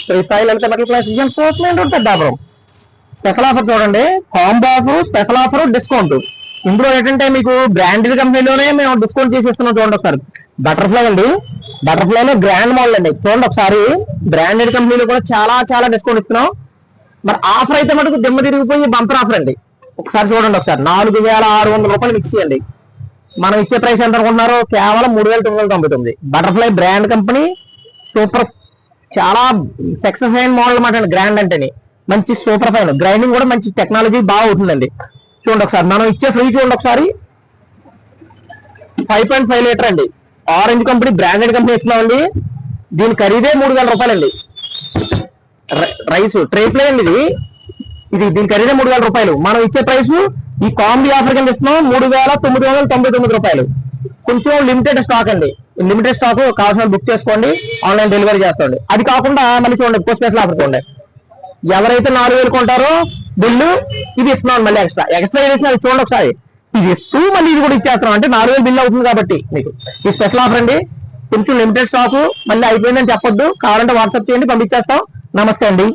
Shri Sai Lalitha metal class Peddapuram special offer చూడండి. Combo offer, special offer, discount. ఇందులో ఏంటంటే మీకు బ్రాండెడ్ కంపెనీలోనే మేము డిస్కౌంట్ చేసేస్తున్నాం. చూడండి ఒకసారి బటర్ఫ్లై అండి. బటర్ఫ్లైలో గ్రాండ్ మోడల్ అండి. చూడండి ఒకసారి బ్రాండెడ్ కంపెనీలో కూడా చాలా చాలా డిస్కౌంట్ ఇస్తున్నాం. మరి ఆఫర్ అయితే మటుకు దిమ్మ తిరిగిపోయి బంపర్ ఆఫర్ అండి. ఒకసారి చూడండి ఒకసారి 4600 రూపాయలు మిక్స్ చేయండి. మనం ఇచ్చే ప్రైస్ ఎంత అనుకుంటున్నారో కేవలం 3999. బటర్ఫ్లై బ్రాండ్ కంపెనీ, సూపర్, చాలా సక్సెస్ అయిన మోడల్ అన్నమాట. గ్రాండ్ అంటేనే మంచి సూపర్ ఫైన్, గ్రైండింగ్ కూడా మంచి టెక్నాలజీ బాగా అవుతుందండి. చూడండి ఒకసారి మనం ఇచ్చే ఫ్రీ చూడండి ఒకసారి 5.5 లీటర్ అండి. ఆరెంజ్ కంపెనీ బ్రాండెడ్ కంపెనీ ఇస్తున్నామండి. దీని ఖరీదే 3000 రూపాయలు అండి. రైస్ ట్రే ప్లే అండి ఇది దీని ఖరీదే 3000 రూపాయలు. మనం ఇచ్చే ప్రైస్ ఈ కాంబీ ఆఫర్ కింద ఇస్తున్నాం 3999 రూపాయలు. కొంచెం లిమిటెడ్ స్టాక్ అండి. లిమిటెడ్ స్టాక్ కావాల్సిన బుక్ చేసుకోండి, ఆన్లైన్ డెలివరీ చేస్తాండి. అది కాకుండా మళ్ళీ చూడండి ఎక్కువ స్పెషల్ ఆఫర్ చూడండి. ఎవరైతే 4000 కొంటారో బిల్లు ఇది ఇస్తున్నాం. మళ్ళీ ఎక్స్ట్రా చేసిన అది చూడండి ఒకసారి. ఇది ఇస్తూ మళ్ళీ ఇది కూడా ఇచ్చేస్తున్నాం. అంటే 4000 బిల్లు అవుతుంది కాబట్టి మీకు ఈ స్పెషల్ ఆఫర్ అండి. కొంచెం లిమిటెడ్ స్టాక్, మళ్ళీ అయిపోయిందని చెప్పొద్దు. కావాలంటే వాట్సాప్ చేయండి, పంపించేస్తాం. నమస్తే అండి.